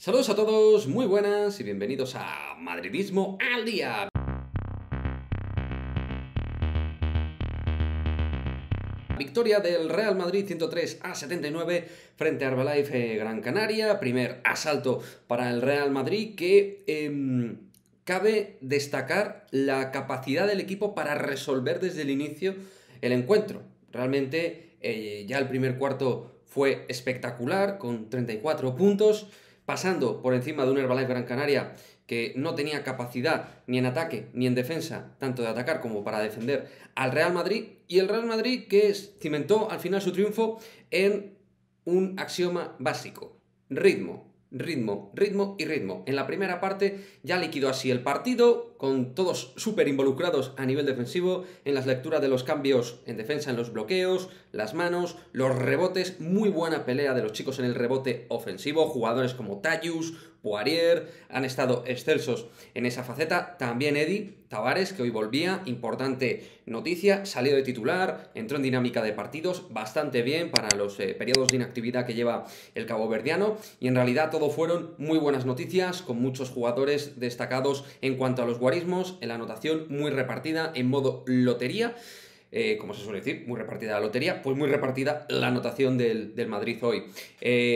Saludos a todos, muy buenas y bienvenidos a Madridismo al Día. Victoria del Real Madrid 103-79 frente a Herbalife Gran Canaria. Primer asalto para el Real Madrid que cabe destacar la capacidad del equipo para resolver desde el inicio el encuentro. Realmente ya el primer cuarto fue espectacular con 34 puntos, pasando por encima de un Herbalife Gran Canaria que no tenía capacidad ni en ataque ni en defensa, tanto de atacar como para defender al Real Madrid, y el Real Madrid que cimentó al final su triunfo en un axioma básico: ritmo. Ritmo, ritmo y ritmo. En la primera parte ya liquidó así el partido, con todos súper involucrados a nivel defensivo, en las lecturas de los cambios en defensa, en los bloqueos, las manos, los rebotes. Muy buena pelea de los chicos en el rebote ofensivo. Jugadores como Tayus, Poirier han estado excelsos en esa faceta. También Eddie Tavares, que hoy volvía, importante noticia, salió de titular, entró en dinámica de partidos bastante bien para los periodos de inactividad que lleva el caboverdiano, y en realidad todo fueron muy buenas noticias, con muchos jugadores destacados en cuanto a los guarismos, en la anotación muy repartida en modo lotería. Como se suele decir, muy repartida la lotería, pues muy repartida la anotación del Madrid hoy.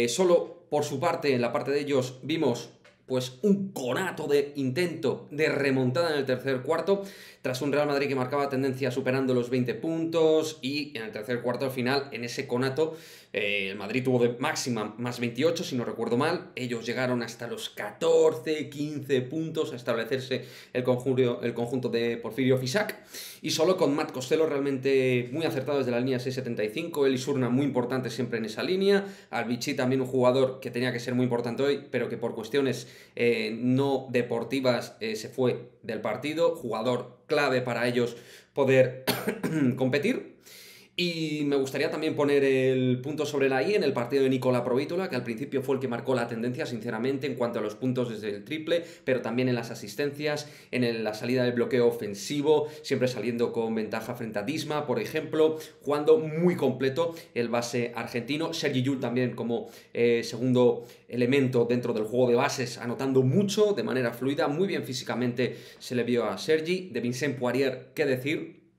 Solo por su parte, en la parte de ellos, vimos pues un conato de intento de remontada en el tercer cuarto, tras un Real Madrid que marcaba tendencia superando los 20 puntos, y en el tercer cuarto al final, en ese conato, el Madrid tuvo de máxima más 28, si no recuerdo mal. Ellos llegaron hasta los 14, 15 puntos a establecerse el conjunto de Porfirio Fisac, y solo con Matt Costello realmente muy acertado desde la línea 6.75, Eli Surna muy importante siempre en esa línea, Albici también un jugador que tenía que ser muy importante hoy, pero que por cuestiones no deportivas se fue del partido, jugador clave para ellos poder competir. Y me gustaría también poner el punto sobre la I en el partido de Nicola Provítola, que al principio fue el que marcó la tendencia, sinceramente, en cuanto a los puntos desde el triple, pero también en las asistencias, en la salida del bloqueo ofensivo, siempre saliendo con ventaja frente a Disma, por ejemplo, jugando muy completo el base argentino. Sergi Llull también como segundo elemento dentro del juego de bases, anotando mucho, de manera fluida, muy bien físicamente se le vio a Sergi. De Vincent Poirier, qué decir,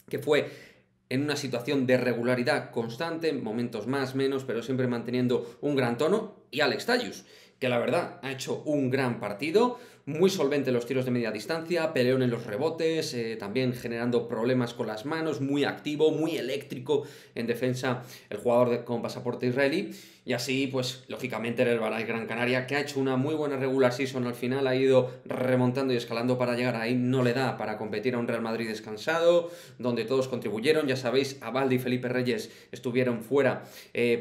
que fue en una situación de regularidad constante, momentos más, menos, pero siempre manteniendo un gran tono. Y Alex Tayus, que la verdad ha hecho un gran partido, muy solvente en los tiros de media distancia, peleón en los rebotes, también generando problemas con las manos, muy activo, muy eléctrico en defensa el jugador con pasaporte israelí. Y así, pues, lógicamente, el Herbalife Gran Canaria, que ha hecho una muy buena regular season, al final ha ido remontando y escalando para llegar ahí. No le da para competir a un Real Madrid descansado, donde todos contribuyeron. Ya sabéis, Abalde y Felipe Reyes estuvieron fuera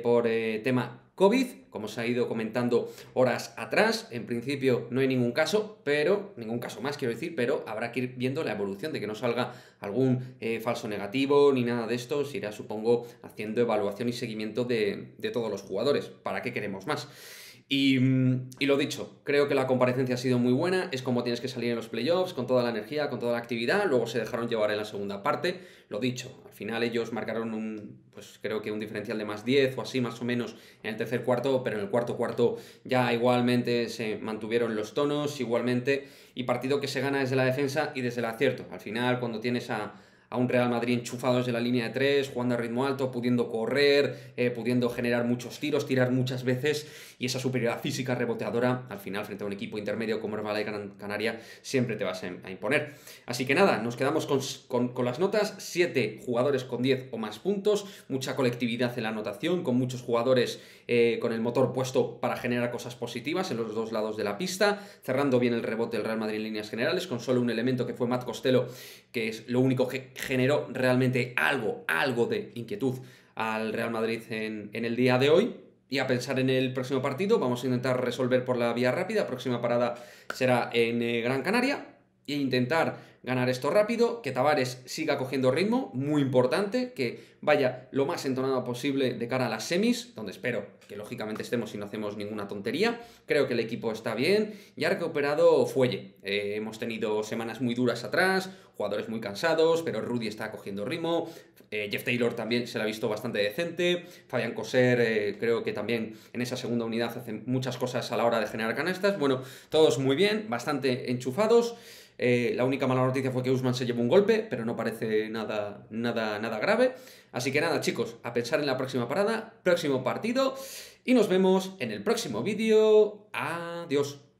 por tema COVID, como se ha ido comentando horas atrás. En principio no hay ningún caso, pero ningún caso más, quiero decir, pero habrá que ir viendo la evolución, de que no salga algún falso negativo ni nada de esto. Se irá, supongo, haciendo evaluación y seguimiento de todos los jugadores. ¿Para qué queremos más? Y lo dicho, creo que la comparecencia ha sido muy buena. Es como tienes que salir en los playoffs, con toda la energía, con toda la actividad. Luego se dejaron llevar en la segunda parte. Lo dicho, al final ellos marcaron pues creo que un diferencial de más 10 o así, más o menos, en el tercer cuarto, pero en el cuarto cuarto ya igualmente se mantuvieron los tonos, igualmente, y partido que se gana desde la defensa y desde el acierto. Al final, cuando tienes a un Real Madrid enchufado desde la línea de 3, jugando a ritmo alto, pudiendo correr, pudiendo generar muchos tiros, tirar muchas veces, y esa superioridad física reboteadora, al final, frente a un equipo intermedio como Herbalife Gran Canaria, siempre te vas a imponer. Así que nada, nos quedamos con las notas: 7 jugadores con 10 o más puntos, mucha colectividad en la anotación, con muchos jugadores con el motor puesto para generar cosas positivas en los dos lados de la pista, cerrando bien el rebote del Real Madrid en líneas generales, con solo un elemento que fue Matt Costello, que es lo único que generó realmente algo de inquietud al Real Madrid en el día de hoy. Y a pensar en el próximo partido, vamos a intentar resolver por la vía rápida. Próxima parada será en Gran Canaria, e intentar ganar esto rápido, que Tavares siga cogiendo ritmo, muy importante, que vaya lo más entonado posible de cara a las semis, donde espero que lógicamente estemos y no hacemos ninguna tontería. Creo que el equipo está bien y ha recuperado fuelle. Hemos tenido semanas muy duras atrás, jugadores muy cansados, pero Rudy está cogiendo ritmo. Jeff Taylor también se la ha visto bastante decente. Fabián Coser creo que también en esa segunda unidad hace muchas cosas a la hora de generar canastas. Bueno, todos muy bien, bastante enchufados. La única mala noticia fue que Usman se llevó un golpe, pero no parece nada grave. Así que nada, chicos, a pensar en la próxima parada, próximo partido, y nos vemos en el próximo vídeo. Adiós.